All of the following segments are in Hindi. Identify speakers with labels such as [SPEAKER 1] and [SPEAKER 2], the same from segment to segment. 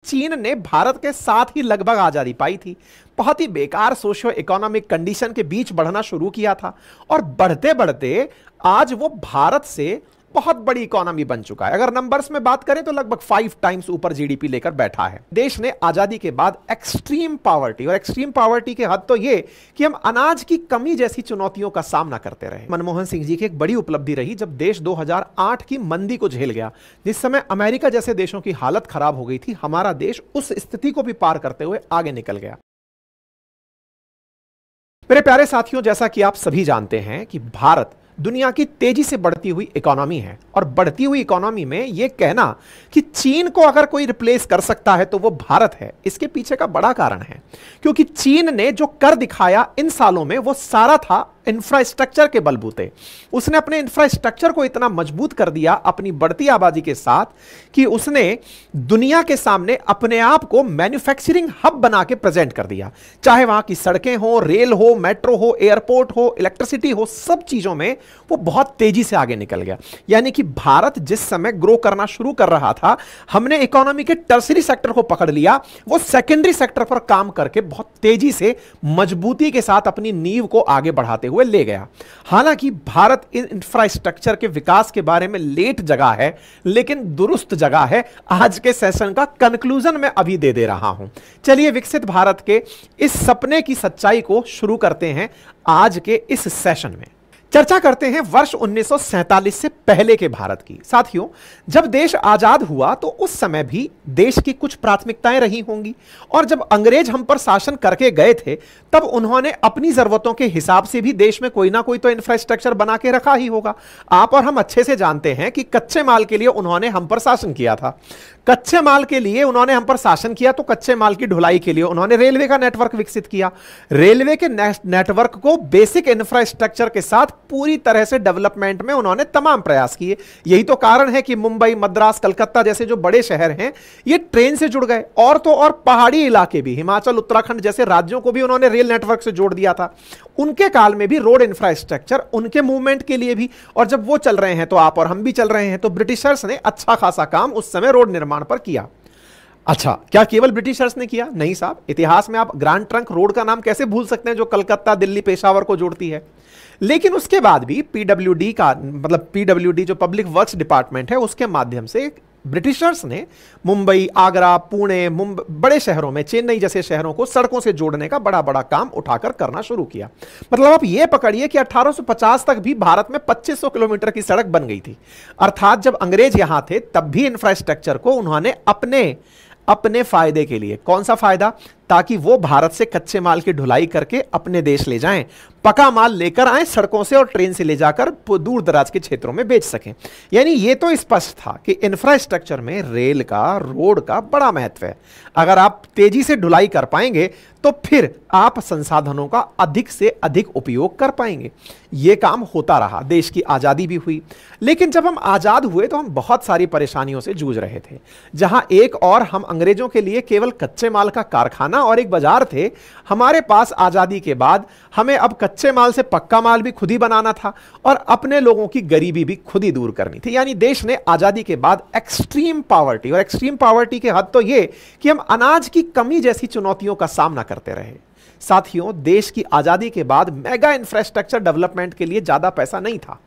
[SPEAKER 1] चीन ने भारत के साथ ही लगभग आजादी पाई थी। बहुत ही बेकार सोशियो इकोनॉमिक कंडीशन के बीच बढ़ना शुरू किया था और बढ़ते बढ़ते आज वो भारत से बहुत बड़ी इकोनॉमी बन चुका है। अगर नंबर्स में बात करें तो लगभग 5 टाइम्स ऊपर जीडीपी लेकर बैठा है। देश ने आजादी के बाद एक्सट्रीम पावर्टी, और एक्सट्रीम पावर्टी के हद तो ये कि हम अनाज की कमी जैसी चुनौतियों का सामना करते रहे। मनमोहन सिंह जी की एक बड़ी उपलब्धि रही जब देश 2008 की मंदी को झेल गया, जिस समय अमेरिका जैसे देशों की हालत खराब हो गई थी। हमारा देश उस स्थिति को भी पार करते हुए आगे निकल गया। मेरे प्यारे साथियों, जैसा कि आप सभी जानते हैं कि भारत दुनिया की तेजी से बढ़ती हुई इकोनॉमी है, और बढ़ती हुई इकोनॉमी में यह कहना कि चीन को अगर कोई रिप्लेस कर सकता है तो वो भारत है, इसके पीछे का बड़ा कारण है क्योंकि चीन ने जो कर दिखाया इन सालों में वो सारा था इंफ्रास्ट्रक्चर के बलबूते। उसने अपने इंफ्रास्ट्रक्चर को इतना मजबूत कर दिया अपनी बढ़ती आबादी के साथ कि उसने दुनिया के सामने अपने आप को मैन्युफैक्चरिंग हब बना के प्रेजेंट कर दिया। चाहे वहां की सड़कें हो, रेल हो, मेट्रो हो, एयरपोर्ट हो, इलेक्ट्रिसिटी हो, सब चीजों में वो बहुत तेजी से आगे निकल गया। यानी कि भारत जिस समय ग्रो करना शुरू कर रहा था, हमने इकोनॉमी के टर्सरी सेक्टर को पकड़ लिया, वो सेकेंडरी सेक्टर पर काम करके बहुत तेजी से मजबूती के साथ अपनी नींव को आगे बढ़ाते हुए ले गया। हालांकि भारत इन इंफ्रास्ट्रक्चर के विकास के बारे में लेट जगह है, लेकिन दुरुस्त जगह है। आज के सेशन का कंक्लूजन मैं अभी दे रहा हूं। चलिए विकसित भारत के इस सपने की सच्चाई को शुरू करते हैं आज के इस सेशन में। चर्चा करते हैं वर्ष 1947 से पहले के भारत की। साथियों, जब देश आजाद हुआ तो उस समय भी देश की कुछ प्राथमिकताएं रही होंगी, और जब अंग्रेज हम पर शासन करके गए थे तब उन्होंने अपनी जरूरतों के हिसाब से भी देश में कोई ना कोई तो इंफ्रास्ट्रक्चर बना के रखा ही होगा। आप और हम अच्छे से जानते हैं कि कच्चे माल के लिए उन्होंने हम पर शासन किया था। कच्चे माल के लिए उन्होंने हम पर शासन किया तो कच्चे माल की ढुलाई के लिए उन्होंने रेलवे का नेटवर्क विकसित किया। रेलवे के नेटवर्क को बेसिक इंफ्रास्ट्रक्चर के साथ पूरी तरह से डेवलपमेंट में उन्होंने तमाम प्रयास किए। यही तो कारण है कि मुंबई, मद्रास, कलकत्ता जैसे जो बड़े शहर हैं ये ट्रेन से जुड़ गए। और तो और पहाड़ी इलाके भी, हिमाचल, उत्तराखंड जैसे राज्यों को भी उन्होंने रेल नेटवर्क से जोड़ दिया था। उनके काल में भी रोड इंफ्रास्ट्रक्चर उनके मूवमेंट के लिए भी, और जब वो चल रहे हैं तो आप और हम भी चल रहे हैं। तो ब्रिटिशर्स ने अच्छा खासा काम उस समय रोड निर्माण पर किया। अच्छा, क्या केवल ब्रिटिशर्स ने किया? नहीं साहब, इतिहास में आप ग्रैंड ट्रंक रोड का नाम कैसे भूल सकते हैं जो कलकत्ता, दिल्ली, पेशावर को जोड़ती है। लेकिन उसके बाद भी पीडब्ल्यूडी का मतलब पीडब्ल्यूडी जो पब्लिक वर्क्स डिपार्टमेंट है उसके माध्यम से ब्रिटिशर्स ने मुंबई, आगरा, पुणे, बड़े शहरों में, चेन्नई जैसे शहरों को सड़कों से जोड़ने का बड़ा बड़ा काम उठाकर करना शुरू किया। मतलब आप यह पकड़िए कि 1850 तक भी भारत में 2500 किलोमीटर की सड़क बन गई थी। अर्थात जब अंग्रेज यहां थे तब भी इंफ्रास्ट्रक्चर को उन्होंने अपने फायदे के लिए, कौन सा फायदा? ताकि वो भारत से कच्चे माल की ढुलाई करके अपने देश ले जाएं, पका माल लेकर आए सड़कों से और ट्रेन से ले जाकर दूर दराज के क्षेत्रों में बेच सकें। यानी ये तो स्पष्ट था कि इंफ्रास्ट्रक्चर में रेल का, रोड का बड़ा महत्व है। अगर आप तेजी से ढुलाई कर पाएंगे तो फिर आप संसाधनों का अधिक से अधिक उपयोग कर पाएंगे। यह काम होता रहा, देश की आजादी भी हुई। लेकिन जब हम आजाद हुए तो हम बहुत सारी परेशानियों से जूझ रहे थे। जहां एक और हम अंग्रेजों के लिए केवल कच्चे माल का कारखाना और एक बाजार थे, हमारे पास आजादी के बाद हमें अब कच्चे माल से पक्का माल भी खुद ही बनाना था और अपने लोगों की गरीबी भी खुद ही दूर करनी थी। यानी देश ने आजादी के बाद एक्सट्रीम पावर्टी, और एक्सट्रीम पावर्टी के हद तो यह कि हम अनाज की कमी जैसी चुनौतियों का सामना करते रहे। साथियों, देश की आजादी के बाद मेगा इंफ्रास्ट्रक्चर डेवलपमेंट के लिए ज्यादा पैसा नहीं था।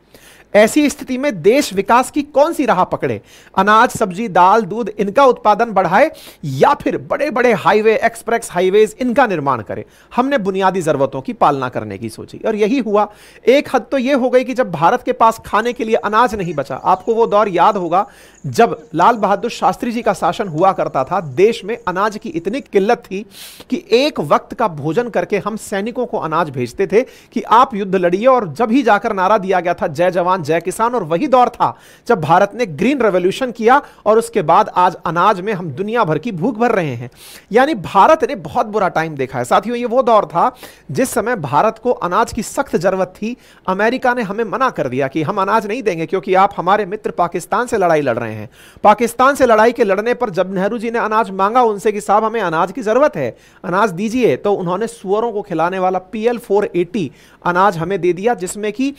[SPEAKER 1] ऐसी स्थिति में देश विकास की कौन सी राह पकड़े? अनाज, सब्जी, दाल, दूध इनका उत्पादन बढ़ाए या फिर बड़े बड़े हाईवे, एक्सप्रेस हाईवेज इनका निर्माण करे? हमने बुनियादी जरूरतों की पालना करने की सोची और यही हुआ। एक हद तो यह हो गई कि जब भारत के पास खाने के लिए अनाज नहीं बचा, आपको वो दौर याद होगा जब लाल बहादुर शास्त्री जी का शासन हुआ करता था, देश में अनाज की इतनी किल्लत थी कि एक वक्त का भोजन करके हम सैनिकों को अनाज भेजते थे कि आप युद्ध लड़िए, और जब ही जाकर नारा दिया गया था जय जवान जय किसान। और वही दौर था जब भारत ने ग्रीन रेवोल्यूशन किया और उसके बाद आज अनाज में हम दुनिया भर की भूख भर रहे हैं। यानी भारत ने बहुत बुरा टाइम देखा है। साथियों, ये वो दौर था जिस समय भारत को अनाज की सख्त जरूरत थी। अमेरिका ने हमें मना कर दिया कि हम अनाज नहीं देंगे क्योंकि आप हमारे मित्र पाकिस्तान से लड़ाई लड़ रहे हैं। पाकिस्तान से लड़ाई के लड़ने पर जब नेहरू जी ने अनाज मांगा उनसे कि साहब हमें अनाज की जरूरत है, अनाज दीजिए, तो उन्होंने सुअरों को खिलाने वाला PL-480 अनाज हमें दे दिया, जिसमें कि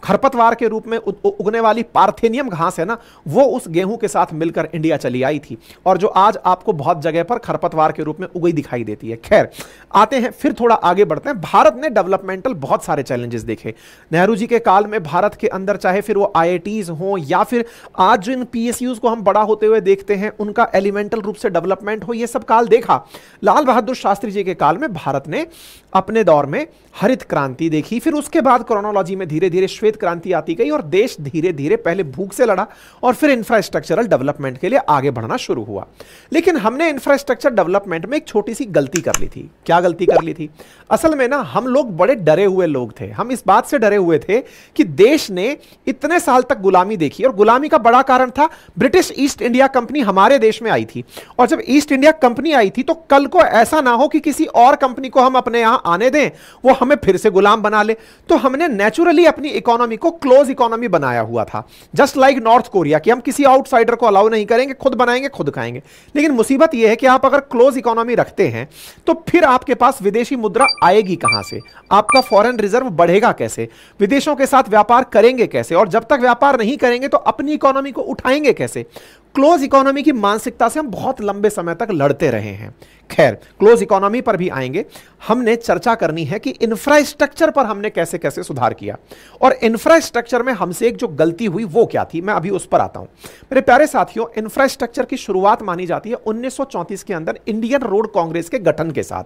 [SPEAKER 1] खरपतवार के रूप में उगने वाली पार्थेनियम घास है ना, वो उस गेहूं के साथ मिलकर इंडिया चली आई थी, और जो आज आपको बहुत जगह पर खरपतवार के रूप में उगई दिखाई देती है। खैर, आते हैं फिर थोड़ा आगे बढ़ते हैं। भारत ने डेवलपमेंटल बहुत सारे चैलेंजेस देखे नेहरू जी के काल में भारत के अंदर, चाहे फिर वो आईआईटीज हो या फिर आज जो इन पीएसयूज को हम बड़ा होते हुए देखते हैं उनका एलिमेंटल रूप से डेवलपमेंट हो, ये सब काल देखा। लाल बहादुर शास्त्री जी के काल में भारत ने अपने दौर में हरित क्रांति देखी, फिर उसके बाद क्रोनोलॉजी में धीरे धीरे श्वेत क्रांति आती गई और देश धीरे धीरे पहले भूख से लड़ा और फिर इंफ्रास्ट्रक्चरल डेवलपमेंट के लिए आगे बढ़ना शुरू हुआ। लेकिन हमने इंफ्रास्ट्रक्चर डेवलपमेंट में एक छोटी सी गलती कर ली थी। क्या गलती कर ली थी? असल में ना हम लोग बड़े डरे हुए लोग थे। हम इस बात से डरे हुए थे कि देश ने इतने साल तक गुलामी देखी, और गुलामी का बड़ा कारण था ब्रिटिश ईस्ट इंडिया कंपनी हमारे देश में आई थी, और जब ईस्ट इंडिया कंपनी आई थी तो कल को ऐसा ना हो कि किसी और कंपनी को हम अपने यहां आने दें, वो हमें फिर से गुलाम बना ले। तो हमने नेचुरली अपनी इकोनॉमी को क्लोज इकोनॉमी बनाया हुआ था, जस्ट लाइक नॉर्थ कोरिया, कि हम किसी आउटसाइडर को अलाउ नहीं करेंगे, खुद बनाएंगे खुद खाएंगे। लेकिन मुसीबत यह है कि आप अगर क्लोज इकोनॉमी रखते हैं तो फिर आपके पास विदेशी मुद्रा आएगी कहां से, आपका फॉरेन रिजर्व बढ़ेगा कैसे, विदेशों के साथ व्यापार करेंगे कैसे, और जब तक व्यापार नहीं करेंगे तो अपनी इकोनॉमी को उठाएंगे कैसे। क्लोज इकोनॉमी की मानसिकता से हम बहुत लंबे समय तक लड़ते रहे हैं। खैर, क्लोज इकोनॉमी पर भी आएंगे। हमने चर्चा करनी है कि इंफ्रास्ट्रक्चर पर हमने कैसे कैसे सुधार किया, और इंफ्रास्ट्रक्चर में हमसे एक जो गलती हुई वो क्या थी, मैं अभी उस पर आता हूं। मेरे प्यारे साथियों, इंफ्रास्ट्रक्चर की शुरुआत मानी जाती है 1934 के अंदर इंडियन रोड कांग्रेस के गठन के साथ,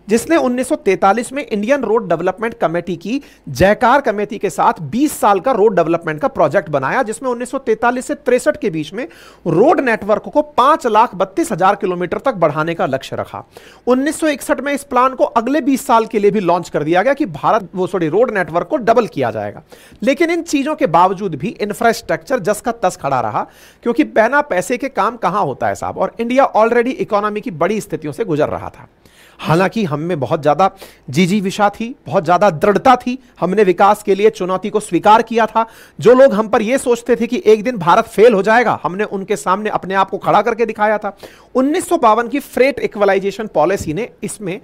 [SPEAKER 1] जिसने 1943 में इंडियन रोड डेवलपमेंट कमेटी की जयकार कमेटी के साथ 20 साल का रोड डेवलपमेंट का प्रोजेक्ट बनाया, जिसमें 1943 से 63 के बीच में रोड नेटवर्क को 5,32,000 किलोमीटर तक बढ़ाने का लक्ष्य रखा। 1961 में इस प्लान को अगले 20 साल के लिए भी लॉन्च कर दिया गया कि रोड नेटवर्क को डबल किया जाएगा। लेकिन इन चीजों के बावजूद भी इंफ्रास्ट्रक्चर जस का तस खड़ा रहा, क्योंकि बिना पैसे के काम कहां होता है साहब, और इंडिया ऑलरेडी इकोनॉमी की बड़ी स्थितियों से गुजर रहा था। हालांकि हम में बहुत ज्यादा जिजीविषा थी, बहुत ज्यादा दृढ़ता थी, हमने विकास के लिए चुनौती को स्वीकार किया था। जो लोग हम पर यह सोचते थे कि एक दिन भारत फेल हो जाएगा, हमने उनके सामने अपने आप को खड़ा करके दिखाया था। 1952 की फ्रेट इक्वलाइजेशन पॉलिसी ने इसमें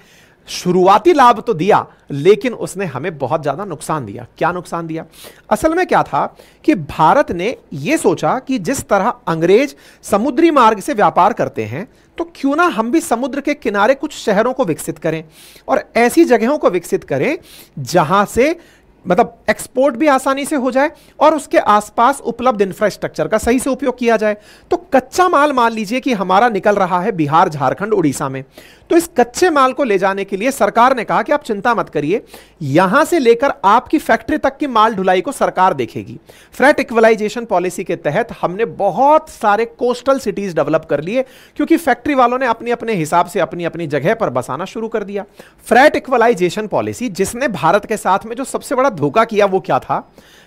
[SPEAKER 1] शुरुआती लाभ तो दिया, लेकिन उसने हमें बहुत ज्यादा नुकसान दिया। क्या नुकसान दिया? असल में क्या था कि भारत ने यह सोचा कि जिस तरह अंग्रेज समुद्री मार्ग से व्यापार करते हैं, तो क्यों ना हम भी समुद्र के किनारे कुछ शहरों को विकसित करें, और ऐसी जगहों को विकसित करें जहां से मतलब एक्सपोर्ट भी आसानी से हो जाए और उसके आसपास उपलब्ध इंफ्रास्ट्रक्चर का सही से उपयोग किया जाए। तो कच्चा माल मान लीजिए कि हमारा निकल रहा है बिहार, झारखंड, उड़ीसा में, तो इस कच्चे माल को ले जाने के लिए सरकार ने कहा कि आप चिंता मत करिए, यहां से लेकर आपकी फैक्ट्री तक की माल ढुलाई को सरकार देखेगी। फ्रेट इक्वलाइजेशन पॉलिसी के तहत हमने बहुत सारे कोस्टल सिटीज डेवलप कर लिए, क्योंकि फैक्ट्री वालों ने अपने अपने हिसाब से अपनी अपनी जगह पर बसाना शुरू कर दिया। फ्रेट इक्वलाइजेशन पॉलिसी जिसने भारत के साथ में जो सबसे बड़ा धोखा किया वो क्या था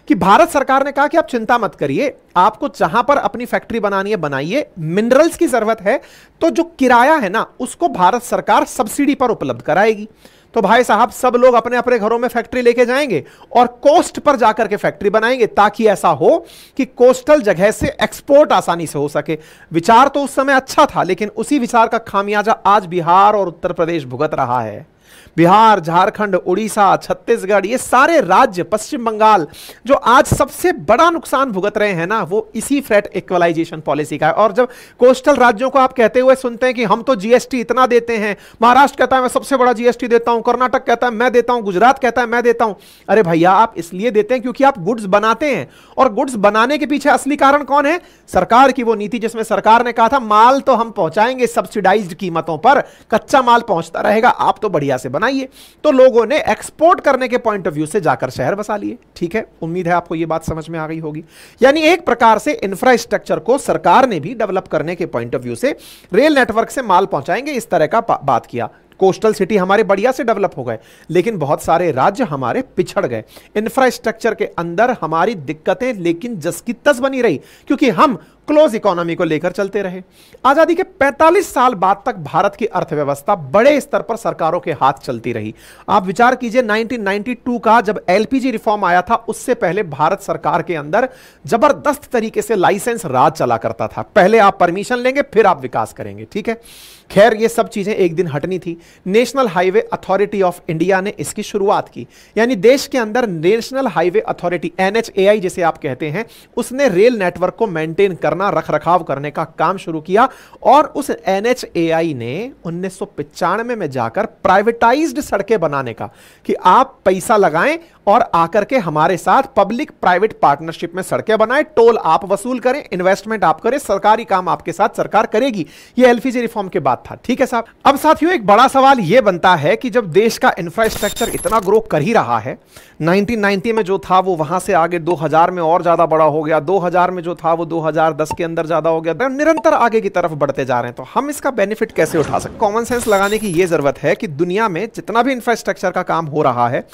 [SPEAKER 1] कि भारत सरकार ने कहा कि आप चिंता मत करिए, आपको जहां पर अपनी फैक्ट्री बनानी है बनाइए, मिनरल्स की जरूरत है तो जो किराया है ना उसको भारत सरकार सब्सिडी पर उपलब्ध कराएगी। तो भाई साहब सब लोग अपने अपने घरों में फैक्ट्री लेके जाएंगे और कोस्ट पर जाकर के फैक्ट्री बनाएंगे, ताकि ऐसा हो कि कोस्टल जगह से एक्सपोर्ट आसानी से हो सके। विचार तो उस समय अच्छा था, लेकिन उसी विचार का खामियाजा आज बिहार और उत्तर प्रदेश भुगत रहा है। बिहार, झारखंड, उड़ीसा, छत्तीसगढ़, ये सारे राज्य, पश्चिम बंगाल, जो आज सबसे बड़ा नुकसान भुगत रहे हैं ना, वो इसी फ्रेट इक्वलाइजेशन पॉलिसी का है। और जब कोस्टल राज्यों को आप कहते हुए सुनते हैं कि हम तो जीएसटी इतना देते हैं, महाराष्ट्र कहता है मैं सबसे बड़ा जीएसटी देता हूं, कर्नाटक कहता है मैं देता हूं, गुजरात कहता है मैं देता हूं। अरे भैया, आप इसलिए देते हैं क्योंकि आप गुड्स बनाते हैं, और गुड्स बनाने के पीछे असली कारण कौन है? सरकार की वो नीति जिसमें सरकार ने कहा था माल तो हम पहुंचाएंगे सब्सिडाइज्ड कीमतों पर, कच्चा माल पहुंचता रहेगा, आप तो बढ़िया से बनाइए। तो लोगों ने एक्सपोर्ट करने के पॉइंट ऑफ व्यू से जाकर शहर बसा लिए। ठीक है, उम्मीद है आपको यह बात समझ में आ गई होगी। यानी एक प्रकार से इंफ्रास्ट्रक्चर को सरकार ने भी डेवलप करने के पॉइंट ऑफ व्यू से रेल नेटवर्क से माल पहुंचाएंगे, इस तरह का बात किया। कोस्टल सिटी हमारे बढ़िया से डेवलप हो गए, लेकिन बहुत सारे राज्य हमारे पिछड़ गए। इंफ्रास्ट्रक्चर के अंदर हमारी दिक्कतें लेकिन जस की तस बनी रही, क्योंकि हम क्लोज इकोनॉमी को लेकर चलते रहे। आजादी के 45 साल बाद तक भारत की अर्थव्यवस्था बड़े स्तर पर सरकारों के हाथ चलती रही। आप विचार कीजिए 1992 का जब एलपीजी रिफॉर्म आया था, उससे पहले भारत सरकार के अंदर जबरदस्त तरीके से लाइसेंस राज चला करता था। पहले आप परमिशन लेंगे फिर आप विकास करेंगे, ठीक है। खैर ये सब चीजें एक दिन हटनी थी। National highway authority of India ने इसकी शुरुआत की, यानी देश के अंदर नेशनल हाईवे अथॉरिटी NHAI जिसे आप कहते हैं, उसने रेल नेटवर्क को मेंटेन करना, रखरखाव करने का काम शुरू किया। और उस NHAI ने 1995 में जाकर प्राइवेटाइज्ड सड़कें बनाने का, कि आप पैसा लगाएं और आकर के हमारे साथ पब्लिक प्राइवेट पार्टनरशिप में सड़कें बनाएं, टोल आप वसूल करें, इन्वेस्टमेंट आप करें, सरकारी काम आपके साथ सरकार करेगी। यह एलपीजी रिफॉर्म के बाद था, ठीक है साहब। अब साथियों एक बड़ा सवाल यह बनता है कि जब देश का इंफ्रास्ट्रक्चर इतना ग्रो कर ही रहा है, 1990 में जो था वो वहां से आगे 2000 में और ज्यादा बड़ा हो गया, 2000 में जो था वो 2010 के अंदर ज्यादा हो गया, निरंतर आगे की तरफ बढ़ते जा रहे हैं, तो हम इसका बेनिफिट कैसे उठा सकते हैं? कॉमन सेंस लगाने की यह जरूरत है कि दुनिया में जितना भी इंफ्रास्ट्रक्चर का काम हो रहा है,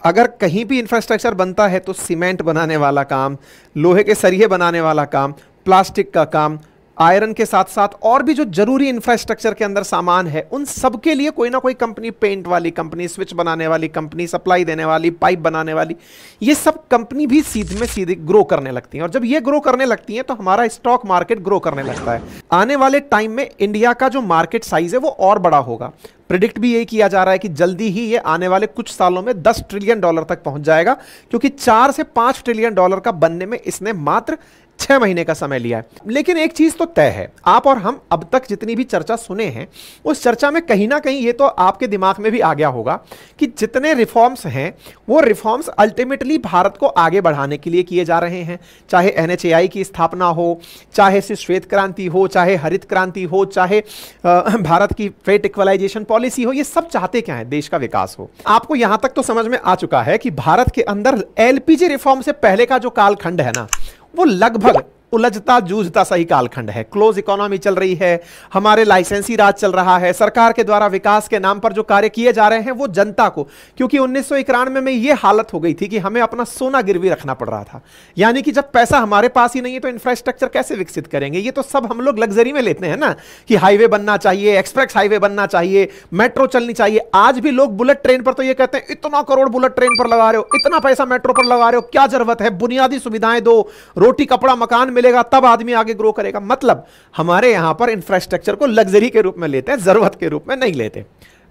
[SPEAKER 1] अगर कहीं भी इंफ्रास्ट्रक्चर बनता है तो सीमेंट बनाने वाला काम, लोहे के सरिये बनाने वाला काम, प्लास्टिक का काम, आयरन के साथ साथ और भी जो जरूरी इंफ्रास्ट्रक्चर के अंदर सामान है, उन सब के लिए कोई ना कोई कंपनी, पेंट वाली कंपनी, स्विच बनाने वाली कंपनी, सप्लाई देने वाली, पाइप बनाने वाली, ये सब कंपनी भी सीधे में सीधे ग्रो करने लगती हैं। और जब ये ग्रो करने लगती हैं तो हमारा स्टॉक मार्केट ग्रो करने लगता है। आने वाले टाइम में इंडिया का जो मार्केट साइज है वो और बड़ा होगा। प्रिडिक्ट भी यही किया जा रहा है कि जल्दी ही ये आने वाले कुछ सालों में $10 ट्रिलियन तक पहुंच जाएगा, क्योंकि 4 से 5 ट्रिलियन डॉलर का बनने में इसने मात्र 6 महीने का समय लिया है। लेकिन एक चीज तो तय है, आप और हम अब तक जितनी भी चर्चा सुने हैं, उस चर्चा में कहीं ना कहीं ये तो आपके दिमाग में भी आ गया होगा कि जितने रिफॉर्म्स हैं वो रिफॉर्म्स अल्टीमेटली भारत को आगे बढ़ाने के लिए किए जा रहे हैं। चाहे NHAI की स्थापना हो, चाहे श्वेत क्रांति हो, चाहे हरित क्रांति हो, चाहे भारत की फेट इक्वलाइजेशन पॉलिसी हो, ये सब चाहते क्या है? देश का विकास हो। आपको यहां तक तो समझ में आ चुका है कि भारत के अंदर एलपीजी रिफॉर्म से पहले का जो कालखंड है ना, वो लगभग उलझता जूझता सही कालखंड है। क्लोज इकोनॉमी चल रही है, हमारे लाइसेंसी राज चल रहा है, सरकार के द्वारा विकास के नाम पर जो कार्य किए जा रहे हैं वो जनता को, क्योंकि 1991 में ये हालत हो गई थी कि हमें अपना सोना गिरवी रखना पड़ रहा था। यानी कि जब पैसा हमारे पास ही नहीं है तो इंफ्रास्ट्रक्चर कैसे विकसित करेंगे? ये तो सब हम लोग लग्जरी में लेते हैं ना, कि हाईवे बनना चाहिए, एक्सप्रेस हाईवे बनना चाहिए, मेट्रो चलनी चाहिए। आज भी लोग बुलेट ट्रेन पर तो ये कहते हैं, इतना करोड़ बुलेट ट्रेन पर लगा रहे हो, इतना पैसा मेट्रो पर लगा रहे हो, क्या जरूरत है? बुनियादी सुविधाएं दो, रोटी कपड़ा मकान मिलेगा तब आदमी आगे ग्रो करेगा। मतलब हमारे यहां पर इंफ्रास्ट्रक्चर को लग्जरी के रूप में लेते हैं, जरूरत के रूप में नहीं लेते।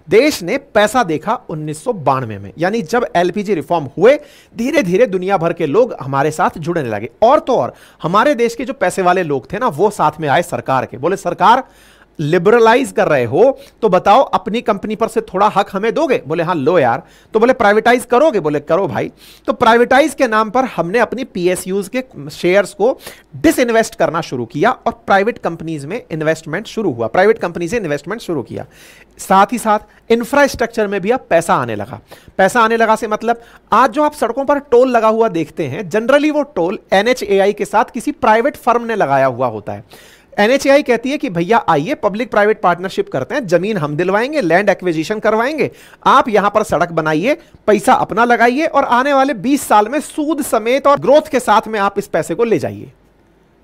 [SPEAKER 1] देश ने पैसा देखा 1992 में, यानी जब एलपीजी रिफॉर्म हुए, धीरे धीरे दुनिया भर के लोग हमारे साथ जुड़ने लगे। और तो और हमारे देश के जो पैसे वाले लोग थे ना, वो साथ में आए सरकार के, बोले सरकार लिबरलाइज कर रहे हो तो बताओ अपनी कंपनी पर से थोड़ा हक हमें दोगे? बोले हाँ लो यार। तो बोले प्राइवेटाइज करोगे? बोले करो भाई। तो प्राइवेटाइज के नाम पर हमने अपनी PSUs के शेयर्स को डिसइन्वेस्ट करना शुरू किया और प्राइवेट कंपनीज में इन्वेस्टमेंट शुरू हुआ, प्राइवेट कंपनी से इन्वेस्टमेंट शुरू किया। साथ ही साथ इंफ्रास्ट्रक्चर में भी अब पैसा आने लगा। पैसा आने लगा से मतलब आज जो आप सड़कों पर टोल लगा हुआ देखते हैं, जनरली वो टोल NHAI के साथ किसी प्राइवेट फर्म ने लगाया हुआ होता है। NHAI कहती है कि भैया आइए पब्लिक प्राइवेट पार्टनरशिप करते हैं, जमीन हम दिलवाएंगे, लैंड एक्विजिशन करवाएंगे, आप यहां पर सड़क बनाइए, पैसा अपना लगाइए और आने वाले 20 साल में सूद समेत और ग्रोथ के साथ में आप इस पैसे को ले जाइए।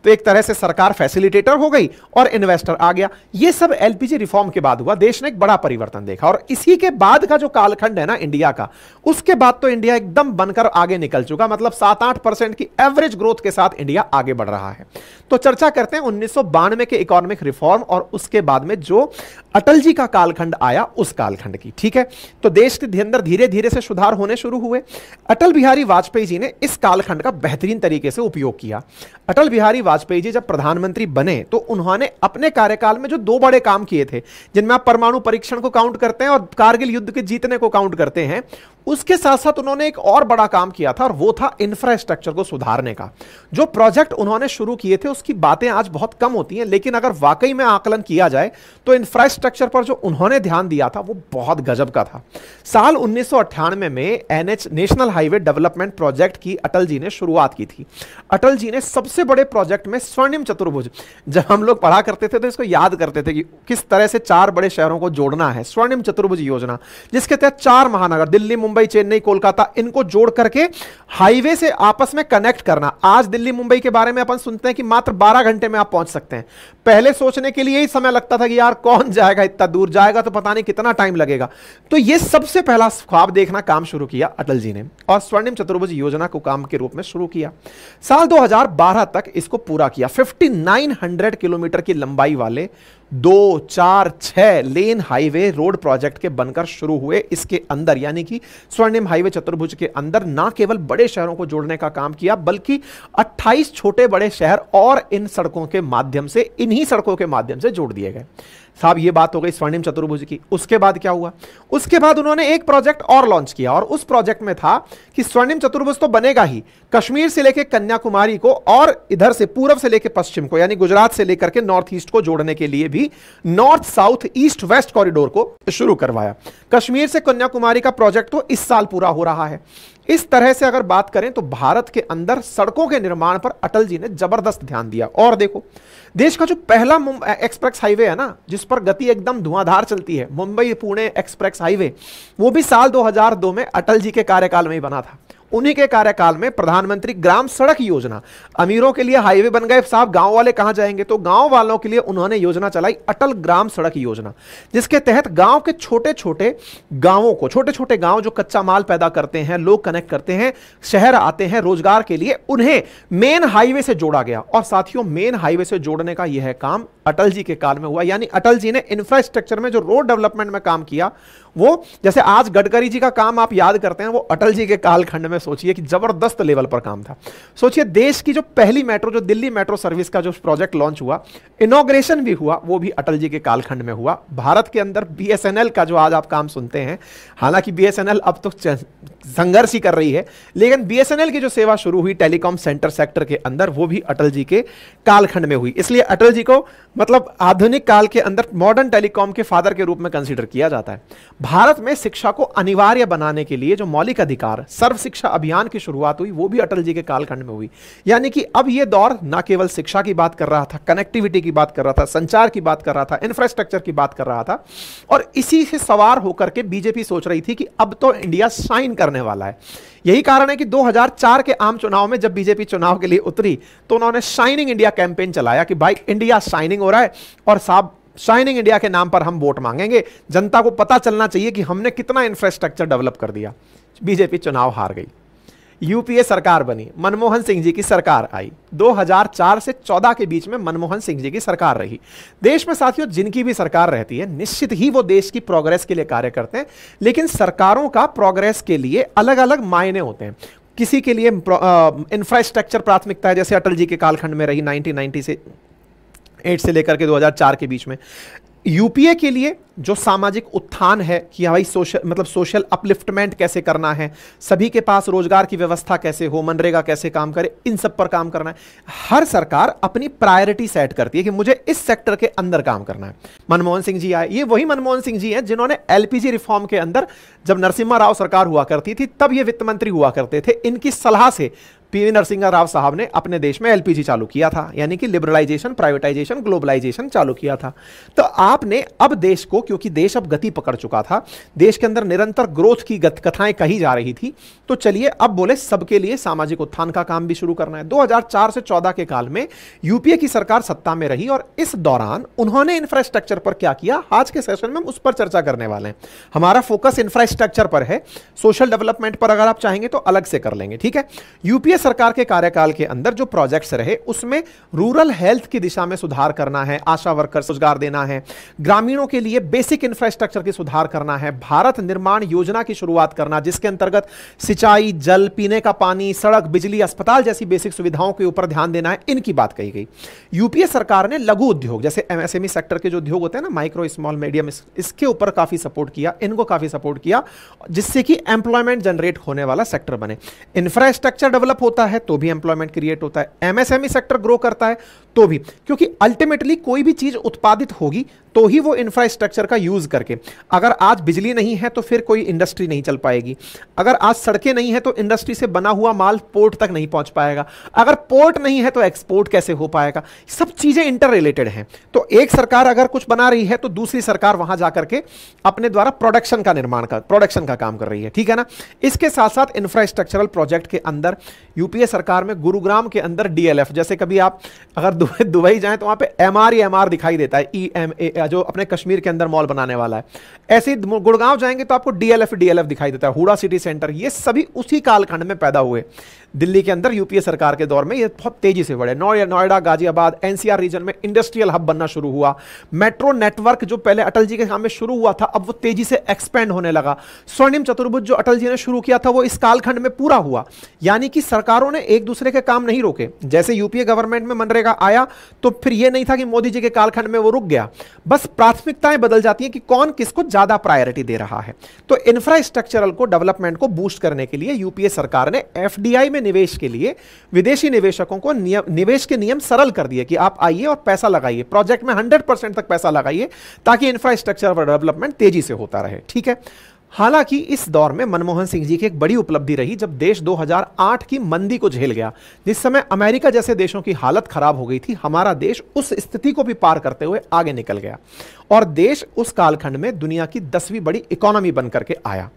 [SPEAKER 1] तो एक तरह से सरकार फैसिलिटेटर हो गई और इन्वेस्टर आ गया। ये सब एलपीजी रिफॉर्म के बाद हुआ। देश ने एक बड़ा परिवर्तन देखा और इसी के बाद का जो कालखंड है ना इंडिया का, उसके बाद तो इंडिया एकदम बनकर आगे निकल चुका। मतलब 7-8% की एवरेज ग्रोथ के साथ इंडिया आगे बढ़ रहा है। तो चर्चा करते हैं 1992 के इकोनॉमिक रिफॉर्म और उसके बाद में जो अटल जी का कालखंड आया उस कालखंड की। ठीक है, तो देश के अंदर धीरे धीरे से सुधार होने शुरू हुए। अटल बिहारी वाजपेयी जी ने इस कालखंड का बेहतरीन तरीके से उपयोग किया। अटल बिहारी वाजपेयी जी जब प्रधानमंत्री बने तो उन्होंने अपने कार्यकाल में जो 2 बड़े काम किए थे, जिनमें आप परमाणु परीक्षण को काउंट करते हैं और कारगिल युद्ध के जीतने को काउंट करते हैं, उसके साथ साथ उन्होंने एक और बड़ा काम किया था और वो था इंफ्रास्ट्रक्चर को सुधारने का। जो प्रोजेक्ट उन्होंने शुरू किए थे उसकी बातें आज बहुत कम होती हैं, लेकिन अगर वाकई में आकलन किया जाए तो इंफ्रास्ट्रक्चर पर जो उन्होंने ध्यान दिया था वो बहुत गजब का था। साल 1998 में नेशनल हाईवे डेवलपमेंट प्रोजेक्ट की अटल जी ने शुरुआत की थी। अटल जी ने सबसे बड़े प्रोजेक्ट में स्वर्णिम चतुर्भुज, जब हम लोग पढ़ा करते थे तो इसको याद करते थे कि किस तरह से 4 बड़े शहरों को जोड़ना है, स्वर्णिम चतुर्भुज योजना, जिसके तहत 4 महानगर दिल्ली, मुंबई, मुंबई, चेन्नई, कोलकाता, इनको जोड़ करके हाईवे से आपस में कनेक्ट करना। आज दिल्ली मुंबई के बारे में अपन सुनते हैं कि मात्र 12 घंटे में आप पहुंच सकते हैं। पहले सोचने के लिए ही समय लगता था कि यार कौन जाएगा, इतना दूर जाएगा तो पता नहीं कितना टाइम लगेगा। तो यह सबसे पहला ख्वाब देखना काम शुरू किया अटल जी ने और स्वर्णिम चतुर्भुज योजना को काम के रूप में शुरू किया। साल 2012 तक इसको पूरा किया। 5900 किलोमीटर की लंबाई वाले 2, 4, 6 लेन हाईवे रोड प्रोजेक्ट के बनकर शुरू हुए इसके अंदर, यानी कि स्वर्णिम हाईवे चतुर्भुज के अंदर ना केवल बड़े शहरों को जोड़ने का काम किया बल्कि 28 छोटे बड़े शहर और इन सड़कों के माध्यम से, इन्हीं सड़कों के माध्यम से जोड़ दिए गए। साहब ये बात हो गई स्वर्णिम चतुर्भुज की। उसके बाद क्या हुआ? उसके बाद उन्होंने एक प्रोजेक्ट और लॉन्च किया और उस प्रोजेक्ट में था कि स्वर्णिम चतुर्भुज तो बनेगा ही, कश्मीर से लेकर कन्याकुमारी को और इधर से पूर्व से लेकर पश्चिम को, यानी गुजरात से लेकर के नॉर्थ ईस्ट को जोड़ने के लिए भी north south east west corridor को शुरू करवाया। कश्मीर से कन्याकुमारी का प्रोजेक्ट तो इस साल पूरा हो रहा है। इस तरह से अगर बात करें तो भारत के अंदर सड़कों के निर्माण पर अटल जी ने जबरदस्त ध्यान दिया। और देखो, देश का जो पहला एक्सप्रेस हाईवे है ना, जिस पर गति एकदम धुआंधार चलती है, मुंबई पुणे एक्सप्रेस हाईवे, वो भी साल 2002 में अटल जी के कार्यकाल में ही बना था। उन्हीं के कार्यकाल में प्रधानमंत्री ग्राम सड़क योजना, अमीरों के लिए हाईवे बन गए साहब, गांव वाले कहां जाएंगे, तो गांव वालों के लिए उन्होंने योजना चलाई अटल ग्राम सड़क योजना, जिसके तहत गांव के छोटे छोटे गांवों को, छोटे छोटे गांव जो कच्चा माल पैदा करते हैं, लोग कनेक्ट करते हैं, शहर आते हैं रोजगार के लिए, उन्हें मेन हाईवे से जोड़ा गया। और साथियों, मेन हाईवे से जोड़ने का यह काम अटल जी के काल में हुआ। यानी अटल जी ने इंफ्रास्ट्रक्चर में जो रोड डेवलपमेंट में काम किया, वो जैसे आज गडकरी जी का काम आप याद करते हैं, वो अटल जी के कालखंड में सोचिए कि जबरदस्त लेवल पर काम था। सोचिए, देश की जो पहली मेट्रो, जो दिल्ली मेट्रो सर्विस का जो प्रोजेक्ट लॉन्च हुआ, इनॉग्रेशन भी हुआ, वो भी अटल जी के कालखंड में हुआ। भारत के अंदर बीएसएनएल का जो आज आप काम सुनते हैं, हालांकि बीएसएनएल अब तो संघर्ष ही कर रही है, लेकिन बीएसएनएल की जो सेवा शुरू हुई टेलीकॉम सेंटर सेक्टर के अंदर, वो भी अटल जी के कालखंड में हुई। इसलिए अटल जी को मतलब आधुनिक काल के अंदर मॉडर्न टेलीकॉम के फादर के रूप में कंसीडर किया जाता है। भारत में शिक्षा को अनिवार्य बनाने के लिए जो मौलिक अधिकार सर्व शिक्षा अभियान की शुरुआत हुई, वो भी अटल जी के कालखंड में हुई। यानी कि अब यह दौर न केवल शिक्षा की बात कर रहा था, कनेक्टिविटी की बात कर रहा था, संचार की बात कर रहा था, इंफ्रास्ट्रक्चर की बात कर रहा था, और इसी से सवार होकर के बीजेपी सोच रही थी कि अब तो इंडिया शाइन करने वाला है। यही कारण है कि 2004 के आम चुनाव में जब बीजेपी चुनाव के लिए उतरी, तो उन्होंने शाइनिंग इंडिया कैंपेन चलाया कि भाई इंडिया शाइनिंग हो रहा है और साहब शाइनिंग इंडिया के नाम पर हम वोट मांगेंगे, जनता को पता चलना चाहिए कि हमने कितना इंफ्रास्ट्रक्चर डेवलप कर दिया। बीजेपी चुनाव हार गई, यूपीए सरकार बनी, मनमोहन सिंह जी की सरकार आई। 2004 से 14 के बीच में मनमोहन सिंह जी की सरकार रही। देश में साथियों जिनकी भी सरकार रहती है, निश्चित ही वो देश की प्रोग्रेस के लिए कार्य करते हैं, लेकिन सरकारों का प्रोग्रेस के लिए अलग अलग मायने होते हैं। किसी के लिए इंफ्रास्ट्रक्चर प्राथमिकता है, जैसे अटल जी के कालखंड में रही 1990 से 8 से लेकर के 2004 के बीच में। यूपीए के लिए जो सामाजिक उत्थान है कि भाई सोशल अपलिफ्टमेंट कैसे करना है, सभी के पास रोजगार की व्यवस्था कैसे हो, मनरेगा कैसे काम करे, इन सब पर काम करना है। हर सरकार अपनी प्रायोरिटी सेट करती है कि मुझे इस सेक्टर के अंदर काम करना है। मनमोहन सिंह जी आए, ये वही मनमोहन सिंह जी हैं जिन्होंने एलपीजी रिफॉर्म के अंदर, जब नरसिम्हा राव सरकार हुआ करती थी तब ये वित्त मंत्री हुआ करते थे, इनकी सलाह से पीवी नरसिम्हा राव साहब ने अपने देश में एलपीजी चालू किया था, यानी कि लिबरलाइजेशन, प्राइवेटाइजेशन, ग्लोबलाइजेशन चालू किया था। तो आपने अब देश को, क्योंकि देश अब गति पकड़ चुका था, देश के अंदर निरंतर ग्रोथ की कथाएं कही जा रही थी, तो चलिए अब बोले सबके लिए सामाजिक उत्थान का काम भी शुरू करना है। 2004 से 14 के काल में यूपीए की सरकार सत्ता में रही और इस दौरान उन्होंने इंफ्रास्ट्रक्चर पर क्या किया, आज के सेशन में हम उस पर चर्चा करने वाले हैं। हमारा फोकस इंफ्रास्ट्रक्चर पर है, सोशल डेवलपमेंट पर अगर आप चाहेंगे तो अलग से कर लेंगे, ठीक है। यूपीए सरकार के कार्यकाल के अंदर जो प्रोजेक्ट्स रहे, उसमें रूरल हेल्थ की दिशा में सुधार करना है, आशा वर्कर्स रोजगार देना है, ग्रामीणों के लिए बेसिक इंफ्रास्ट्रक्चर की सुधार करना है, भारत निर्माण योजना की शुरुआत करना, जिसके अंतर्गत सिंचाई, जल, पीने का पानी, सड़क, बिजली, अस्पताल जैसी बेसिक सुविधाओं के ऊपर ध्यान देना है, इनकी बात कही गई। यूपीए सरकार ने लघु उद्योग, जैसे एमएसएमई सेक्टर के जो उद्योग होते हैं ना, माइक्रो, स्मॉल, मीडियम, इसके ऊपर काफी सपोर्ट किया, इनको काफी सपोर्ट किया, जिससे कि एम्प्लॉयमेंट जनरेट होने वाला सेक्टर बने। इंफ्रास्ट्रक्चर डेवलप होता है तो भी एम्प्लॉयमेंट क्रिएट होता है, एमएसएमई सेक्टर ग्रो करता है तो भी, क्योंकि अल्टीमेटली कोई भी चीज उत्पादित होगी तो ही वो इंफ्रास्ट्रक्चर का यूज करके, अगर आज बिजली नहीं है तो फिर कोई इंडस्ट्री नहीं चल पाएगी, अगर आज सड़कें नहीं है तो इंडस्ट्री से बना हुआ माल पोर्ट तक नहीं पहुंच पाएगा, अगर पोर्ट नहीं है तो एक्सपोर्ट कैसे हो पाएगा। सब चीजें इंटर रिलेटेड हैं। तो एक सरकार अगर कुछ बना रही है तो दूसरी सरकार वहां जाकर के अपने द्वारा प्रोडक्शन का काम कर रही है, ठीक है ना। इसके साथ साथ इंफ्रास्ट्रक्चरल प्रोजेक्ट के अंदर यूपीए सरकार में गुरुग्राम के अंदर डीएलएफ, जैसे कभी आप अगर दुबई जाएं तो वहां पे एमआर दिखाई देता है, ईएमए जो अपने कश्मीर के अंदर मॉल बनाने वाला है। ऐसे गुड़गांव जाएंगे तो आपको डीएलएफ दिखाई देता है, हुडा सिटी सेंटर। ये सभी उसी कालखंड में पैदा हुए। दिल्ली के अंदर यूपीए सरकार के दौर में ये बहुत तेजी से बढ़े। नोएडा, गाजियाबाद, एनसीआर रीजन में इंडस्ट्रियल हब बनना शुरू हुआ। मेट्रो नेटवर्क जो पहले अटल जी के सामने शुरू हुआ था, अब वो तेजी से एक्सपेंड होने लगा। स्वर्णिम चतुर्भुज जो अटल जी ने शुरू किया था वो इस कालखंड में पूरा हुआ। यानी कि सरकारों ने एक दूसरे के काम नहीं रोके। जैसे यूपीए गवर्नमेंट में मनरेगा आया तो फिर ये नहीं था कि मोदी जी के कालखंड में वो रुक गया, बस प्राथमिकताएं बदल जाती हैं कि कौन किसको ज्यादा प्रायोरिटी दे रहा है। तो इंफ्रास्ट्रक्चरल को, डेवलपमेंट को बूस्ट करने के लिए यूपीए सरकार ने एफडीआई में निवेश के लिए विदेशी निवेशकों को निवेश के नियम सरल कर दिए कि आप आइए और पैसा लगाइए, प्रोजेक्ट में 100% तक पैसा लगाइए ताकि इंफ्रास्ट्रक्चर डेवलपमेंट तेजी से होता रहे, ठीक है। हालांकि इस दौर में मनमोहन सिंह जी की एक बड़ी उपलब्धि रही जब देश 2008 की मंदी को झेल गया, जिस समय अमेरिका जैसे देशों की हालत खराब हो गई थी। हमारा देश उस स्थिति को भी पार करते हुए आगे निकल गया और देश उस कालखंड में दुनिया की 10वीं बड़ी इकोनॉमी बनकर के आया।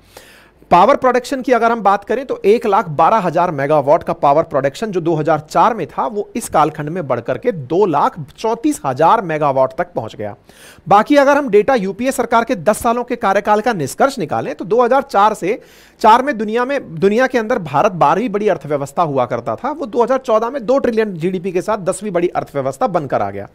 [SPEAKER 1] पावर प्रोडक्शन की अगर हम बात करें तो 1,12,000 मेगावाट का पावर प्रोडक्शन जो 2004 में था वो इस कालखंड में बढ़कर के 2,34,000 मेगावाट तक पहुंच गया। बाकी अगर हम डेटा यूपीए सरकार के 10 सालों के कार्यकाल का निष्कर्ष निकालें तो 2004 से 4 में दुनिया के अंदर भारत 12वीं बड़ी अर्थव्यवस्था हुआ करता था, वो 2014 में 2 ट्रिलियन जीडीपी के साथ 10वीं बड़ी अर्थव्यवस्था बनकर आ गया।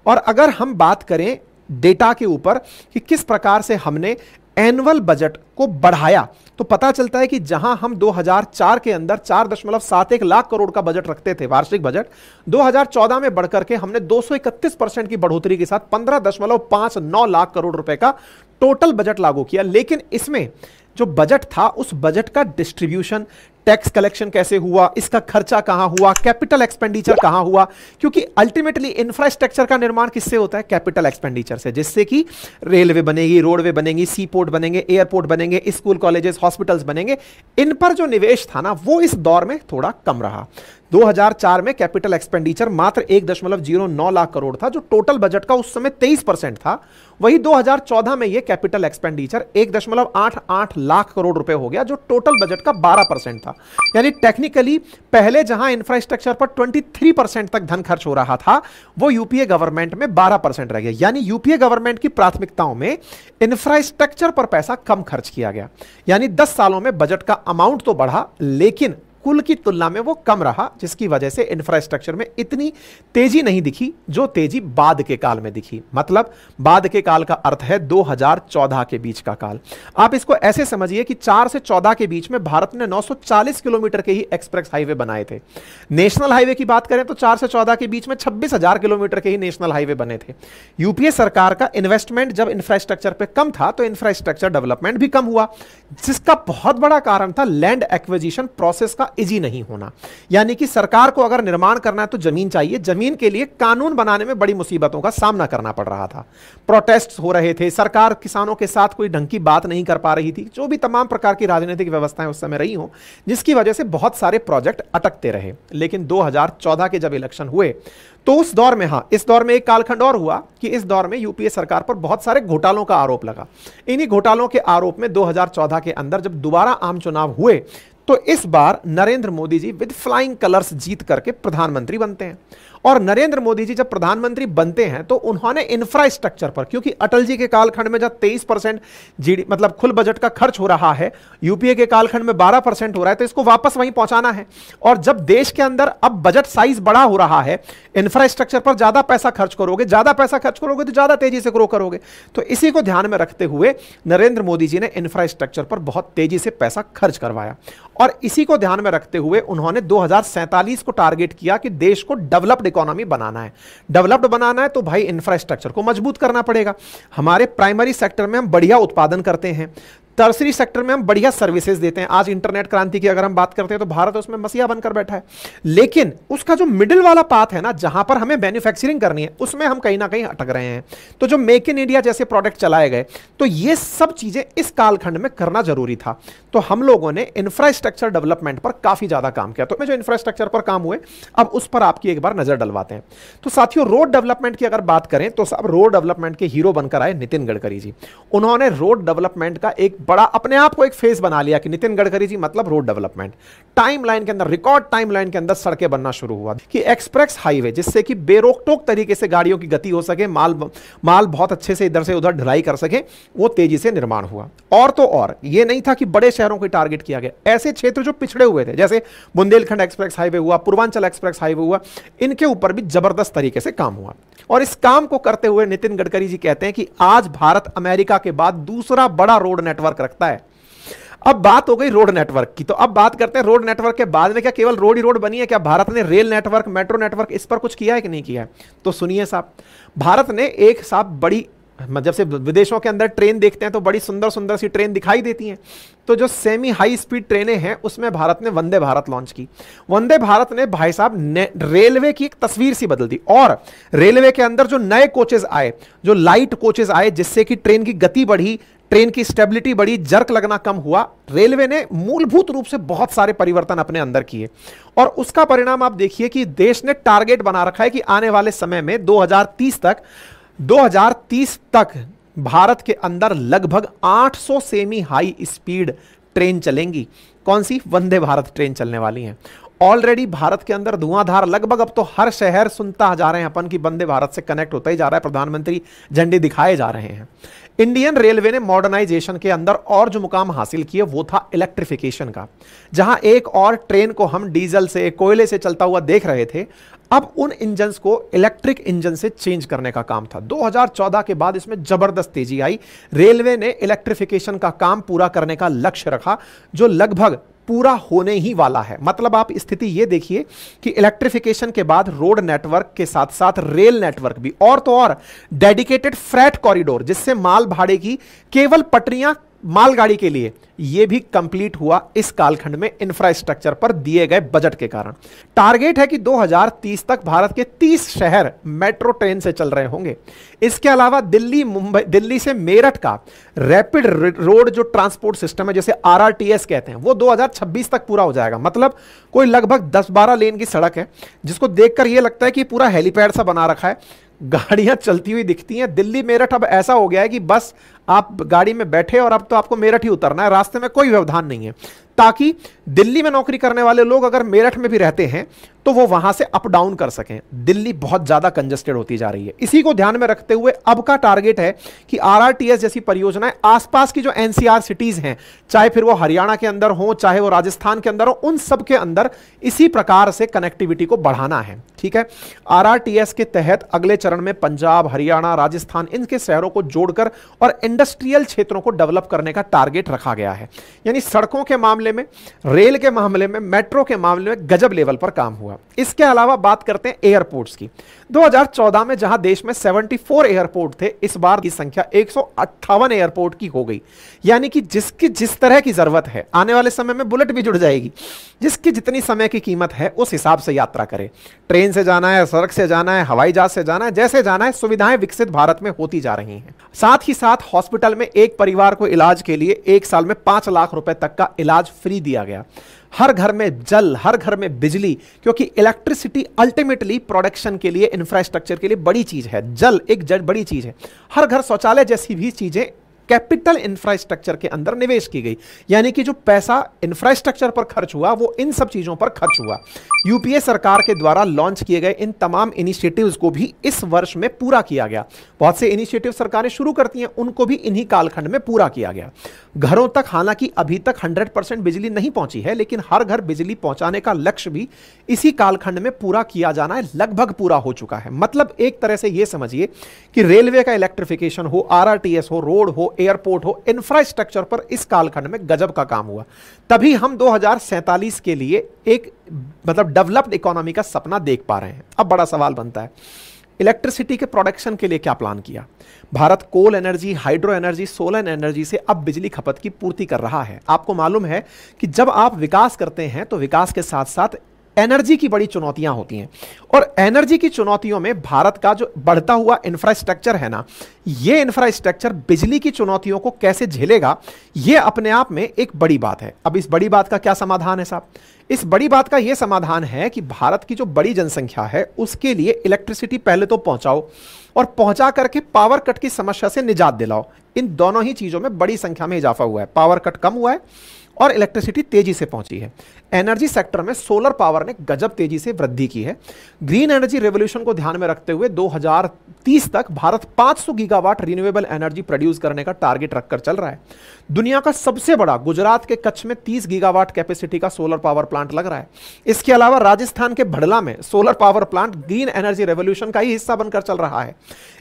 [SPEAKER 1] और अगर हम बात करें डेटा के ऊपर कि किस प्रकार से हमने एनुअल बजट को बढ़ाया, तो पता चलता है कि जहां हम 2004 के अंदर 4.71 लाख करोड़ का बजट रखते थे, वार्षिक बजट, 2014 में बढ़कर के हमने 231% की बढ़ोतरी के साथ 15.59 लाख करोड़ रुपए का टोटल बजट लागू किया। लेकिन इसमें जो बजट था उस बजट का डिस्ट्रीब्यूशन, टैक्स कलेक्शन कैसे हुआ, इसका खर्चा कहां हुआ, कैपिटल एक्सपेंडिचर कहां हुआ, क्योंकि अल्टीमेटली इंफ्रास्ट्रक्चर का निर्माण किससे होता है, कैपिटल एक्सपेंडिचर से, जिससे कि रेलवे बनेगी, रोडवे बनेंगी, सी पोर्ट बनेंगे, एयरपोर्ट बनेंगे, स्कूल कॉलेजेस हॉस्पिटल्स बनेंगे। इन पर जो निवेश था ना वो इस दौर में थोड़ा कम रहा। 2004 में कैपिटल एक्सपेंडिचर मात्र 1.09 लाख करोड़ था जो टोटल बजट का उस समय 23% था। वही 2014 में यह कैपिटल एक्सपेंडिचर 1.88 लाख करोड़ रुपए हो गया जो टोटल बजट का 12% था। यानी टेक्निकली पहले जहां इंफ्रास्ट्रक्चर पर 23% तक धन खर्च हो रहा था वो यूपीए गवर्नमेंट में 12% रह गया। यानी यूपीए गवर्नमेंट की प्राथमिकताओं में इंफ्रास्ट्रक्चर पर पैसा कम खर्च किया गया। यानी 10 सालों में बजट का अमाउंट तो बढ़ा लेकिन कुल की तुलना में वो कम रहा, जिसकी वजह से इंफ्रास्ट्रक्चर में इतनी तेजी नहीं दिखी जो तेजी बाद के काल में दिखी। मतलब बाद के काल का अर्थ है 2014 के बीच का काल। आप इसको ऐसे समझिए कि 4 से 14 के बीच में भारत ने 940 किलोमीटर के ही एक्सप्रेस हाईवे बनाए थे। नेशनल हाईवे की बात करें तो 4 से 14 के बीच में 26,000 किलोमीटर के ही नेशनल हाईवे बने थे। यूपीए सरकार का इन्वेस्टमेंट जब इंफ्रास्ट्रक्चर पर कम था तो इंफ्रास्ट्रक्चर डेवलपमेंट भी कम हुआ, जिसका बहुत बड़ा कारण था लैंड एक्विजिशन प्रोसेस का इजी नहीं होना। यानी कि सरकार को अगर निर्माण करना है तो जमीन चाहिए, जमीन के लिए कानून बनाने में बड़ी मुसीबतों का सामना करना पड़ रहा था। प्रोटेस्ट हो रहे थे, सरकार किसानों के साथ कोई ढंग की बात नहीं कर पा रही थी, जो भी तमाम प्रकार की राजनीतिक व्यवस्थाएं उस समय रही हो, जिसकी वजह से बहुत सारे प्रोजेक्ट अटकते रहे। लेकिन 2014 के जब इलेक्शन हुए तो उस दौर में, इस दौर में एक कालखंड और हुआ कि इस दौर में यूपीए सरकार पर बहुत सारे घोटालों का आरोप लगा। इन्हीं घोटालों के आरोप में 2014 के अंदर जब दोबारा आम चुनाव हुए तो इस बार Narendra Modi ji with flying colours जीत करके प्रधानमंत्री बनते हैं। और नरेंद्र मोदी जी जब प्रधानमंत्री बनते हैं तो उन्होंने इंफ्रास्ट्रक्चर पर, क्योंकि अटल जी के कालखंड में जब 23% जीडी मतलब कुल बजट का खर्च हो रहा है, यूपीए के कालखंड में 12% हो रहा है, तो इसको वापस वहीं पहुंचाना है। और जब देश के अंदर अब बजट साइज बड़ा हो रहा है, इंफ्रास्ट्रक्चर पर ज्यादा पैसा खर्च करोगे, तो ज्यादा तेजी से ग्रो करोगे। तो इसी को ध्यान में रखते हुए नरेंद्र मोदी जी ने इंफ्रास्ट्रक्चर पर बहुत तेजी से पैसा खर्च करवाया। और इसी को ध्यान में रखते हुए उन्होंने 2047 को टारगेट किया कि देश को डेवलप्ड इकोनॉमी बनाना है। डेवलप्ड बनाना है तो भाई इंफ्रास्ट्रक्चर को मजबूत करना पड़ेगा। हमारे प्राइमरी सेक्टर में हम बढ़िया उत्पादन करते हैं, टर्सरी सेक्टर में हम बढ़िया सर्विसेज देते हैं। आज इंटरनेट क्रांति की अगर हम बात करते हैं तो भारत उसमें मसीहा बनकर बैठा है, लेकिन उसका जो मिडिल वाला पाथ है ना, जहां पर हमें मैन्युफैक्चरिंग करनी है, उसमें हम कहीं ना कहीं अटक रहे हैं। तो जो मेक इन इंडिया जैसे प्रोडक्ट चलाए गए, तो ये सब चीजें इस कालखंड में करना जरूरी था। तो हम लोगों ने इंफ्रास्ट्रक्चर डेवलपमेंट पर काफी ज्यादा काम किया। तो जो इंफ्रास्ट्रक्चर पर काम हुए, अब उस पर आपकी एक बार नजर डलवाते हैं। तो साथियों, रोड डेवलपमेंट की अगर बात करें तो सब रोड डेवलपमेंट के हीरो बनकर आए नितिन गडकरी जी। उन्होंने रोड डेवलपमेंट का एक बड़ा अपने आप को एक फेज बना लिया कि नितिन गडकरी जी मतलब रोड डेवलपमेंट। टाइमलाइन के अंदर, रिकॉर्ड टाइमलाइन के अंदर सड़कें बनना शुरू हुआ कि एक्सप्रेस हाईवे, जिससे कि बेरोक-टोक तरीके से गाड़ियों की गति हो सके, माल बहुत अच्छे से इधर से उधर ढुलाई कर सके, वो तेजी से निर्माण हुआ। और तो और ये नहीं था कि बड़े शहरों को टारगेट किया गया, ऐसे क्षेत्र जो पिछड़े हुए थे, जैसे बुंदेलखंड एक्सप्रेस हाईवे हुआ, पूर्वांचल एक्सप्रेस हाईवे हुआ, इनके ऊपर भी जबरदस्त तरीके से काम हुआ। और इस काम को करते हुए नितिन गडकरी जी कहते हैं कि आज भारत अमेरिका के बाद दूसरा बड़ा रोड नेटवर्क रखता है। अब बात हो गई रोड नेटवर्क की, तो अब बात करते हैं रोड नेटवर्क के बाद में क्या केवल रोड ही रोड बनी है? क्या भारत ने रेल नेटवर्क, मेट्रो नेटवर्क, इस पर कुछ किया है कि नहीं किया है? तो सुनिए साहब, भारत ने एक साहब बड़ी, जब से विदेशों के अंदर ट्रेन देखते हैं तो बड़ी सुंदर सुंदर सी ट्रेन दिखाई देती हैं। तो जो सेमी हाई स्पीड ट्रेनें हैं, उसमें भारत ने वंदे भारत लॉन्च की। वंदे भारत ने भाई साहब रेलवे की एक तस्वीर सी बदल दी। और रेलवे के अंदर जो नए कोचेस आए, जो लाइट कोचेस आए, जिससे कि ट्रेन की गति बढ़ी, ट्रेन की स्टेबिलिटी बढ़ी, जर्क लगना कम हुआ। रेलवे ने मूलभूत रूप से बहुत सारे परिवर्तन अपने अंदर किए। और उसका परिणाम आप देखिए कि देश ने टारगेट बना रखा है कि आने वाले समय में 2030 तक भारत के अंदर लगभग 800 सेमी हाई स्पीड ट्रेन चलेंगी। कौन सी? वंदे भारत ट्रेन चलने वाली हैं। ऑलरेडी भारत के अंदर धुआंधार लगभग, अब तो हर शहर सुनता जा रहे हैं अपन की वंदे भारत से कनेक्ट होता ही जा रहा है, प्रधानमंत्री झंडे दिखाए जा रहे हैं। इंडियन रेलवे ने मॉडर्नाइजेशन के अंदर और जो मुकाम हासिल किए वो था इलेक्ट्रिफिकेशन का। जहां एक और ट्रेन को हम डीजल से, कोयले से चलता हुआ देख रहे थे, अब उन इंजन्स को इलेक्ट्रिक इंजन से चेंज करने का काम था। 2014 के बाद इसमें जबरदस्त तेजी आई। रेलवे ने इलेक्ट्रिफिकेशन का काम पूरा करने का लक्ष्य रखा, जो लगभग पूरा होने ही वाला है। मतलब आप स्थिति ये देखिए कि इलेक्ट्रिफिकेशन के बाद रोड नेटवर्क के साथ साथ रेल नेटवर्क भी, और तो और डेडिकेटेड फ्रेट कॉरिडोर, जिससे माल भाड़े की केवल पटरियां मालगाड़ी के लिए, यह भी कंप्लीट हुआ इस कालखंड में इंफ्रास्ट्रक्चर पर दिए गए बजट के कारण। टारगेट है कि 2030 तक भारत के 30 शहर मेट्रो ट्रेन से चल रहे होंगे। इसके अलावा दिल्ली, मुंबई, दिल्ली से मेरठ का रैपिड रोड जो ट्रांसपोर्ट सिस्टम है, जैसे आरआरटीएस कहते हैं, वो 2026 तक पूरा हो जाएगा। मतलब कोई लगभग 10-12 लेन की सड़क है, जिसको देखकर यह लगता है कि पूरा हेलीपैड सा बना रखा है, गाड़ियां चलती हुई दिखती हैं। दिल्ली मेरठ अब ऐसा हो गया है कि बस आप गाड़ी में बैठे और अब तो आपको मेरठ ही उतरना है, रास्ते में कोई व्यवधान नहीं है, ताकि दिल्ली में नौकरी करने वाले लोग अगर मेरठ में भी रहते हैं तो वो वहां से अप डाउन कर सकें। दिल्ली बहुत ज्यादा कंजेस्टेड होती जा रही है। इसी को ध्यान में रखते हुए अब का टारगेट है कि आरआरटीएस जैसी परियोजनाएं आसपास की जो एनसीआर सिटीज हैं, चाहे फिर वो हरियाणा के अंदर हो, चाहे वो राजस्थान के अंदर हो, उन सब के अंदर इसी प्रकार से कनेक्टिविटी को बढ़ाना है। ठीक है, आरआरटीएस के तहत अगले चरण में पंजाब, हरियाणा, राजस्थान, इनके शहरों को जोड़कर और इंडस्ट्रियल क्षेत्रों को डेवलप करने का टारगेट रखा गया है। यानी सड़कों के मामले में, रेल के मामले में, मेट्रो के मामले में गजब लेवल पर काम हुआ। इसके अलावा बात करते हैं एयरपोर्ट्स की। 2014 में जहां देश में 74 एयरपोर्ट थे, इस बार की संख्या 158 एयरपोर्ट की हो गई। यानी कि जिसकी जिस तरह की जरूरत है, आने वाले समय में बुलेट भी जुड़ जाएगी, जिसकी जितनी समय की कीमत है उस हिसाब से यात्रा करें। ट्रेन से जाना है, सड़क से जाना है, हवाई जहाज से जाना है, जैसे जाना है, सुविधाएं विकसित भारत में होती जा रही हैं। साथ ही साथ हॉस्पिटल में एक परिवार को इलाज के लिए 1 साल में 5 लाख रुपए तक का इलाज फ्री दिया गया। हर घर में जल, हर घर में बिजली, क्योंकि इलेक्ट्रिसिटी अल्टीमेटली प्रोडक्शन के लिए, इंफ्रास्ट्रक्चर के लिए बड़ी चीज है। जल एक बड़ी चीज है। हर घर शौचालय जैसी भी चीजें कैपिटल इंफ्रास्ट्रक्चर के अंदर निवेश की गई। यानी कि जो पैसा इंफ्रास्ट्रक्चर पर खर्च हुआ वो इन सब चीजों पर खर्च हुआ। यूपीए सरकार के द्वारा लॉन्च किए गए इन तमाम इनिशिएटिव्स को भी इस वर्ष में पूरा किया गया। बहुत से इनिशिएटिव सरकारें शुरू करती हैं, उनको भी इन्हीं कालखंड में पूरा किया गया। घरों तक हालांकि अभी तक 100% बिजली नहीं पहुंची है, लेकिन हर घर बिजली पहुंचाने का लक्ष्य भी इसी कालखंड में पूरा किया जाना है, लगभग पूरा हो चुका है। मतलब एक तरह से यह समझिए कि रेलवे का इलेक्ट्रिफिकेशन हो, आरआरटीएस हो, रोड हो, एयरपोर्ट हो, इंफ्रास्ट्रक्चर पर इस कालखंड में गजब का काम हुआ। तभी हम 2047 के लिए एक मतलब डेवलप्ड इकोनॉमी का सपना देख पा रहे हैं। अब बड़ा सवाल बनता है, इलेक्ट्रिसिटी के प्रोडक्शन के लिए क्या प्लान किया। Bharat coal energy, hydro energy, solar energy से अब बिजली खपत की पूर्ति कर रहा है। आपको मालूम है कि जब आप विकास करते हैं तो विकास के साथ साथ एनर्जी की बड़ी चुनौतियां होती हैं, और एनर्जी की चुनौतियों में भारत का जो बढ़ता हुआ इंफ्रास्ट्रक्चर है ना, ये इंफ्रास्ट्रक्चर बिजली की चुनौतियों को कैसे झेलेगा, ये अपने आप में एक बड़ी बात है। अब इस बड़ी बात का क्या समाधान है साहब? इस बड़ी बात का यह समाधान है कि भारत की जो बड़ी जनसंख्या है उसके लिए इलेक्ट्रिसिटी पहले तो पहुंचाओ, और पहुंचा करके पावर कट की समस्या से निजात दिलाओ। इन दोनों ही चीजों में बड़ी संख्या में इजाफा हुआ है, पावर कट कम हुआ है और इलेक्ट्रिसिटी तेजी से पहुंची है। एनर्जी सेक्टर में सोलर पावर ने गजब तेजी से वृद्धि की है। ग्रीन एनर्जी रेवोल्यूशन को ध्यान में रखते हुए 2030 तक Bharat 500 gigawatt renewable energy produce करने का टारगेट रखकर चल रहा है। दुनिया का सबसे बड़ा गुजरात के कच्छ में 30 गीगावाट कैपेसिटी का सोलर पावर प्लांट लग रहा है। इसके अलावा राजस्थान के भड़ला में solar power plant green energy revolution का ही हिस्सा बनकर चल रहा है।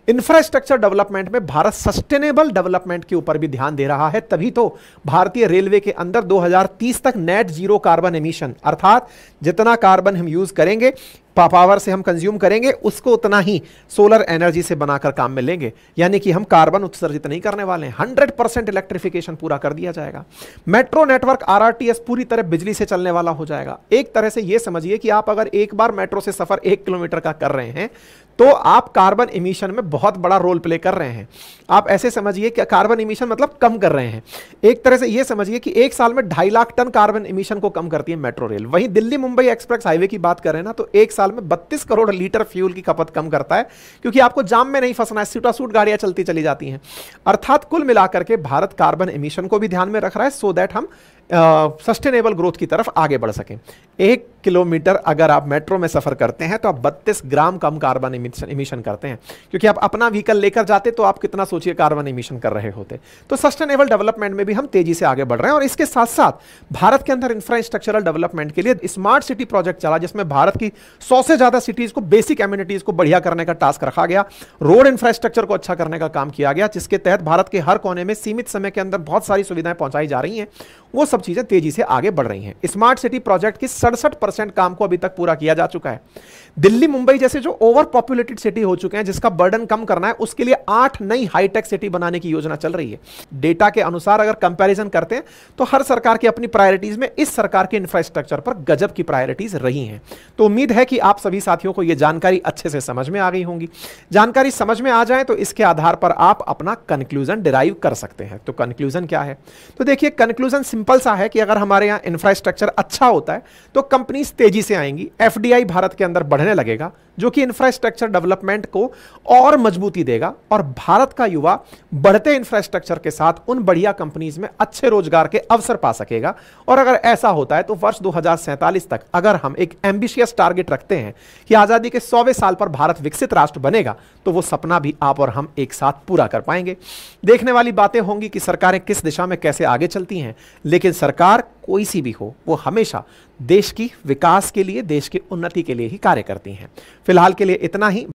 [SPEAKER 1] इंफ्रास्ट्रक्चर डेवलपमेंट में भारत सस्टेनेबल डेवलपमेंट के ऊपर भी ध्यान दे रहा है, तभी तो भारतीय रेलवे के अंदर 2030 तक नेट जीरो कार्बन एमिशन, अर्थात जितना कार्बन हम यूज करेंगे, पावर से हम कंज्यूम करेंगे, उसको उतना ही सोलर एनर्जी से बनाकर काम में लेंगे, यानी कि हम कार्बन उत्सर्जित नहीं करने वाले हैं। 100% इलेक्ट्रिफिकेशन पूरा कर दिया जाएगा। मेट्रो नेटवर्क आरआरटीएस पूरी तरह बिजली से चलने वाला हो जाएगा। एक तरह से यह समझिए कि आप अगर एक बार मेट्रो से सफर 1 किलोमीटर का कर रहे हैं तो आप कार्बन इमिशन में बहुत बड़ा रोल प्ले कर रहे हैं। आप ऐसे समझिए कि कार्बन इमिशन मतलब कम कर रहे हैं। एक तरह से यह समझिए कि एक साल में 2.5 लाख टन कार्बन इमिशन को कम करती है मेट्रो रेल। वहीं दिल्ली मुंबई एक्सप्रेस हाईवे की बात करें ना, तो एक साल में 32 करोड़ लीटर फ्यूल की खपत कम करता है, क्योंकि आपको जाम में नहीं फंसना है, सूटासूट गाड़ियां चलती चली जाती हैं। अर्थात कुल मिलाकर के भारत कार्बन इमिशन को भी ध्यान में रख रहा है, सो दैट हम सस्टेनेबल ग्रोथ की तरफ आगे बढ़ सकें। 1 किलोमीटर अगर आप मेट्रो में सफर करते हैं तो आप 32 ग्राम कम कार्बन इमिशन करते हैं, क्योंकि आप अपना व्हीकल लेकर जाते तो आप कितना सोचिए कार्बन इमिशन कर रहे होते। तो सस्टेनेबल डेवलपमेंट में भी हम तेजी से आगे बढ़ रहे हैं। और इसके साथ साथ भारत के अंदर इंफ्रास्ट्रक्चरल डेवलपमेंट के लिए स्मार्ट सिटी प्रोजेक्ट चला, जिसमें भारत की 100 से ज्यादा सिटीज को बेसिक एम्यूनिटीज को बढ़िया करने का टास्क रखा गया। रोड इंफ्रास्ट्रक्चर को अच्छा करने का काम किया गया, जिसके तहत भारत के हर कोने में सीमित समय के अंदर बहुत सारी सुविधाएं पहुंचाई जा रही हैं। वो सब चीजें तेजी से आगे बढ़ रही हैं। स्मार्ट सिटी प्रोजेक्ट की 67% काम को अभी तक पूरा किया जा चुका है। दिल्ली मुंबई जैसे जो ओवर पॉपुलेटेड सिटी हो चुके हैं, जिसका बर्डन कम करना है, उसके लिए 8 नई हाईटेक सिटी बनाने की योजना चल रही है। डेटा के अनुसार अगर कंपैरिजन करते हैं तो हर सरकार की अपनी प्रायोरिटीज में इस सरकार के इंफ्रास्ट्रक्चर पर गजब की प्रायोरिटीज रही हैं। तो उम्मीद है कि आप सभी साथियों को यह जानकारी अच्छे से समझ में आ गई होंगी। जानकारी समझ में आ जाए तो इसके आधार पर आप अपना कंक्लूजन डिराइव कर सकते हैं। तो कंक्लूजन क्या है? तो देखिए, कंक्लूजन सिंपल सा है कि अगर हमारे यहां इंफ्रास्ट्रक्चर अच्छा होता है तो कंपनीज तेजी से आएंगी, एफडीआई भारत के अंदर बढ़ने लगेगा, जो कि इंफ्रास्ट्रक्चर डेवलपमेंट को और मजबूती देगा, और भारत का युवा बढ़ते इंफ्रास्ट्रक्चर के साथ उन बढ़िया कंपनीज में अच्छे रोजगार के अवसर पा सकेगा। और अगर ऐसा होता है तो वर्ष 2047 तक अगर हम एक एम्बिशियस टारगेट रखते हैं कि आजादी के 100वें साल पर भारत विकसित राष्ट्र बनेगा, तो वो सपना भी आप और हम एक साथ पूरा कर पाएंगे। देखने वाली बातें होंगी कि सरकारें किस दिशा में कैसे आगे चलती हैं, लेकिन सरकार कोई सी भी हो, वो हमेशा देश की विकास के लिए, देश की उन्नति के लिए ही कार्य करती हैं। फिलहाल के लिए इतना ही।